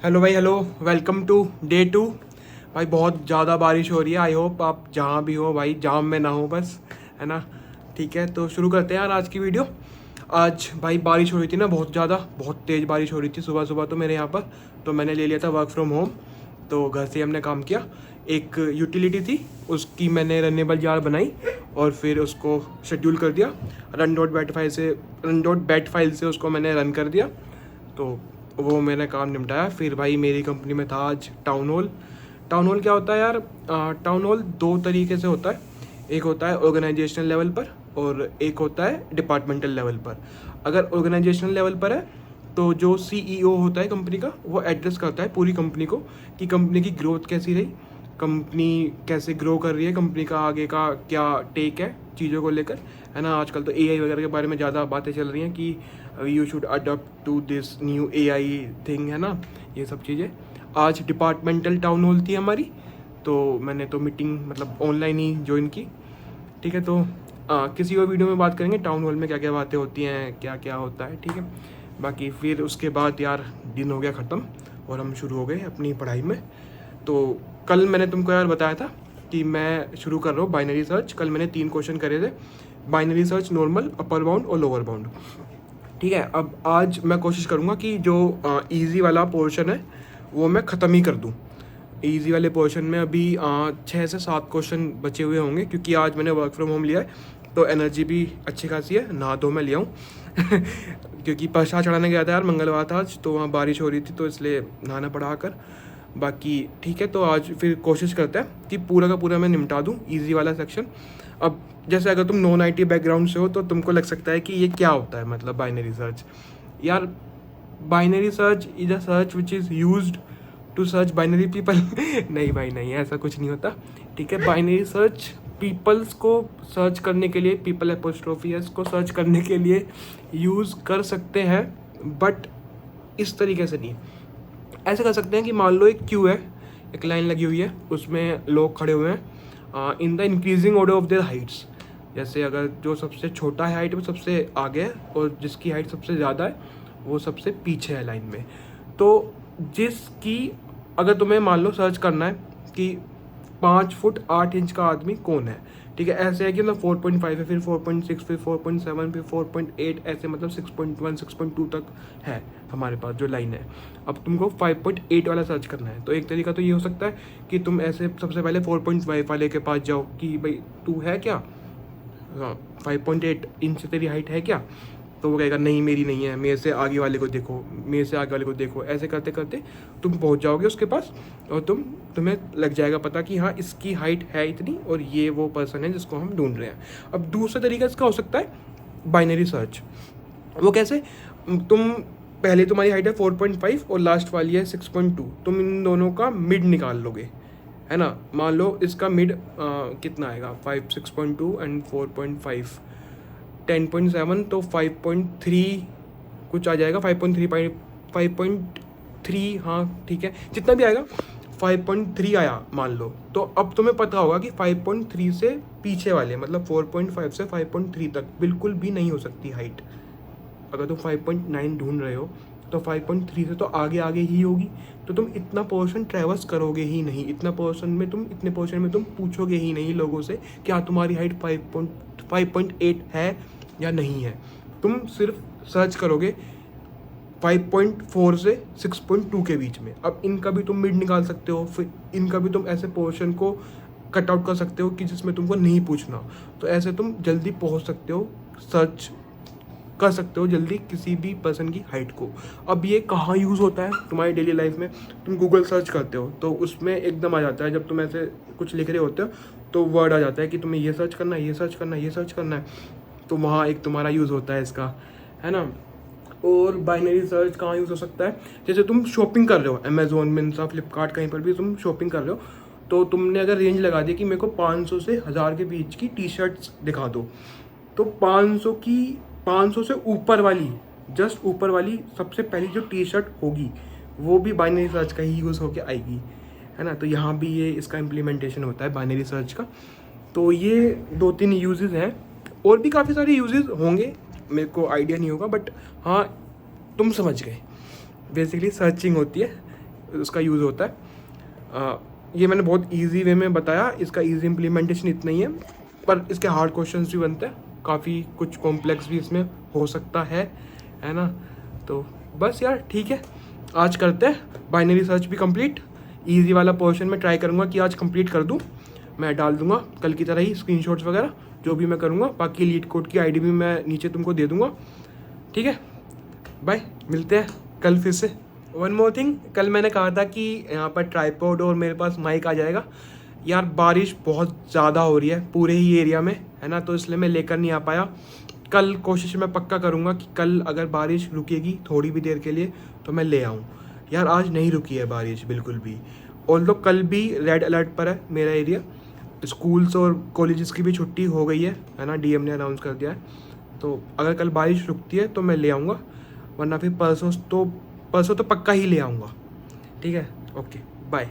Hello भाई, hello. Welcome to day 2। भाई बहुत ज़्यादा बारिश हो रही है। आई होप आप जहाँ भी हो भाई जाम में ना हो, बस, है ना। ठीक है, तो शुरू करते हैं यार आज की वीडियो। आज भाई बारिश हो रही थी ना, बहुत ज़्यादा, बहुत तेज़ बारिश हो रही थी सुबह सुबह तो मेरे यहाँ पर। तो मैंने ले लिया था वर्क फ्रॉम होम, तो घर से ही हमने काम किया। एक यूटिलिटी थी, उसकी मैंने रनेबल जार बनाई और फिर उसको शेड्यूल कर दिया। रन डॉट बैट फाइल से उसको मैंने रन कर दिया, तो वो मैंने काम निपटाया। फिर भाई मेरी कंपनी में था आज टाउन हॉल। टाउन हॉल क्या होता है यार? टाउन हॉल दो तरीके से होता है। एक होता है ऑर्गेनाइजेशनल लेवल पर और एक होता है डिपार्टमेंटल लेवल पर। अगर ऑर्गेनाइजेशनल लेवल पर है तो जो सीईओ होता है कंपनी का, वो एड्रेस करता है पूरी कंपनी को कि कंपनी की ग्रोथ कैसी रही, कंपनी कैसे ग्रो कर रही है, कंपनी का आगे का क्या टेक है चीज़ों को लेकर, है ना। आजकल तो एआई वगैरह के बारे में ज़्यादा बातें चल रही हैं कि you should adopt to this new AI thing, है ना, ये सब चीज़ें। आज डिपार्टमेंटल टाउन हॉल थी हमारी, तो मैंने तो मीटिंग मतलब ऑनलाइन ही ज्वाइन की। ठीक है, तो किसी और वीडियो में बात करेंगे टाउन हॉल में क्या क्या बातें होती हैं, क्या क्या होता है, ठीक है। बाकी फिर उसके बाद यार दिन हो गया ख़त्म और हम शुरू हो गए अपनी पढ़ाई में। तो कल मैंने तुमको यार बताया था कि मैं शुरू कर रहा हूँ बाइनरी सर्च। कल मैंने 3 क्वेश्चन करे थे, binary search, normal, upper bound और लोअर बाउंड। ठीक है, अब आज मैं कोशिश करूँगा कि जो इजी वाला पोर्शन है वो मैं ख़त्म ही कर दूँ। इजी वाले पोर्शन में अभी 6 से 7 क्वेश्चन बचे हुए होंगे, क्योंकि आज मैंने वर्क फ्रॉम होम लिया है तो एनर्जी भी अच्छी खासी है। नहा धो मैं लिया हूँ क्योंकि प्रसाद चढ़ाने गया था यार, मंगलवार था आज, तो वहाँ बारिश हो रही थी तो इसलिए नहाना पड़ा कर। बाकी ठीक है, तो आज फिर कोशिश करते हैं कि पूरा का पूरा मैं निपटा दूँ ईजी वाला सेक्शन। अब जैसे अगर तुम नॉन आईटी बैकग्राउंड से हो तो तुमको लग सकता है कि ये क्या होता है, मतलब बाइनरी सर्च। यार binary search is a search which is used to search binary people नहीं भाई नहीं, ऐसा कुछ नहीं होता। ठीक है, बाइनरी सर्च पीपल्स को सर्च करने के लिए, पीपल एपोस्ट्रोफी एस को सर्च करने के लिए यूज़ कर सकते हैं, बट इस तरीके से नहीं। ऐसे कर सकते हैं कि मान लो एक क्यू है, एक लाइन लगी हुई है, उसमें लोग खड़े हुए हैं in the increasing order of their Heights. जैसे अगर जो सबसे छोटा है हाइट वो सबसे आगे है और जिसकी हाइट सबसे ज़्यादा है वो सबसे पीछे है लाइन में। तो जिसकी, अगर तुम्हें मान लो सर्च करना है कि 5 फुट 8 इंच का आदमी कौन है, ठीक है, ऐसे है कि मतलब 4.5 है, फिर 4.6, फिर 4.7, फिर 4.8, ऐसे मतलब 6.1 6.2 तक है हमारे पास जो लाइन है। अब तुमको 5.8 वाला सर्च करना है, तो एक तरीका तो ये हो सकता है कि तुम ऐसे सबसे पहले 4.5 वाले के पास जाओ कि भाई तू है क्या, हाँ 5.8 इंच तेरी हाइट है क्या, तो वो कहेगा नहीं मेरी नहीं है, मेरे से आगे वाले को देखो, मेरे से आगे वाले को देखो। ऐसे करते करते तुम पहुंच जाओगे उसके पास और तुम्हें लग जाएगा पता कि हाँ इसकी हाइट है इतनी और ये वो पर्सन है जिसको हम ढूंढ रहे हैं। अब दूसरा तरीका इसका हो सकता है बाइनरी सर्च। वो कैसे? तुम पहले तुम्हारी हाइट है 4.5 और लास्ट वाली है 6.2, तुम इन दोनों का मिड निकाल लोगे, है ना। मान लो इसका मिड कितना आएगा, 5 6.2 एंड 4.5 10.7, तो 5.3 कुछ आ जाएगा, 5.3, हाँ ठीक है, जितना भी आएगा 5.3 आया मान लो। तो अब तुम्हें पता होगा कि 5.3 से पीछे वाले मतलब 4.5 से 5.3 तक बिल्कुल भी नहीं हो सकती हाइट। अगर तुम 5.9 ढूंढ रहे हो तो 5.3 से तो आगे आगे ही होगी, तो तुम इतना पोर्शन ट्रेवर्स करोगे ही नहीं, इतने पोर्शन में तुम पूछोगे ही नहीं लोगों से क्या तुम्हारी हाइट 5.8 है या नहीं है। तुम सिर्फ सर्च करोगे 5.4 से 6.2 के बीच में। अब इनका भी तुम मिड निकाल सकते हो, फिर इनका भी तुम ऐसे पोर्शन को कट आउट कर सकते हो कि जिसमें तुमको नहीं पूछना, तो ऐसे तुम जल्दी पहुंच सकते हो, सर्च कर सकते हो जल्दी किसी भी पर्सन की हाइट को। अब ये कहाँ यूज़ होता है तुम्हारी डेली लाइफ में? तुम गूगल सर्च करते हो तो उसमें एकदम आ जाता है, जब तुम ऐसे कुछ लिख रहे होते हो तो वर्ड आ जाता है कि तुम्हें ये सर्च करना है, ये सर्च करना है, ये सर्च करना है, तो वहाँ एक तुम्हारा यूज़ होता है इसका, है ना। और बाइनरी सर्च कहाँ यूज़ हो सकता है? जैसे तुम शॉपिंग कर रहे हो, अमेजोन, मिंत्रा, फ्लिपकार्ट, कहीं पर भी तुम शॉपिंग कर रहे हो, तो तुमने अगर रेंज लगा दी कि मेरे को 500 से 1000 के बीच की टी शर्ट्स दिखा दो, तो 500 से ऊपर वाली, जस्ट ऊपर वाली सबसे पहली जो टी शर्ट होगी वो भी बाइनरी सर्च का ही यूज़ होके आएगी, है ना। तो यहाँ भी ये इसका इम्प्लीमेंटेशन होता है बाइनरी सर्च का। तो ये 2-3 यूजेस हैं, और भी काफ़ी सारे यूजेस होंगे, मेरे को आइडिया नहीं होगा, बट हाँ तुम समझ गए। बेसिकली सर्चिंग होती है उसका यूज़ होता है। ये मैंने बहुत इजी वे में बताया, इसका इजी इम्प्लीमेंटेशन इतना ही है, पर इसके हार्ड क्वेश्चंस भी बनते हैं, काफ़ी कुछ कॉम्प्लेक्स भी इसमें हो सकता है ना। तो बस यार ठीक है, आज करते हैं बाइनरी सर्च भी कंप्लीट। इजी वाला पोर्शन में ट्राई करूँगा कि आज कंप्लीट कर दूँ, मैं डाल दूँगा कल की तरह ही स्क्रीनशॉट्स वगैरह जो भी मैं करूँगा। बाकी लीड कोड की आईडी भी मैं नीचे तुमको दे दूँगा, ठीक है। बाय, मिलते हैं कल फिर से। वन मोर थिंग, कल मैंने कहा था कि यहाँ पर ट्राइपॉड और मेरे पास माइक आ जाएगा। यार बारिश बहुत ज़्यादा हो रही है पूरे ही एरिया में, है ना, तो इसलिए मैं लेकर नहीं आ पाया। कल कोशिश मैं पक्का करूँगा कि कल अगर बारिश रुकेगी थोड़ी भी देर के लिए तो मैं ले आऊँ। यार आज नहीं रुकी है बारिश बिल्कुल भी, ऑल्दो कल भी रेड अलर्ट पर है मेरा एरिया। स्कूल्स और कॉलेजेस की भी छुट्टी हो गई है ना, डीएम ने अनाउंस कर दिया है। तो अगर कल बारिश रुकती है तो मैं ले आऊँगा, वरना फिर परसों तो पक्का ही ले आऊँगा, ठीक है। Okay, bye.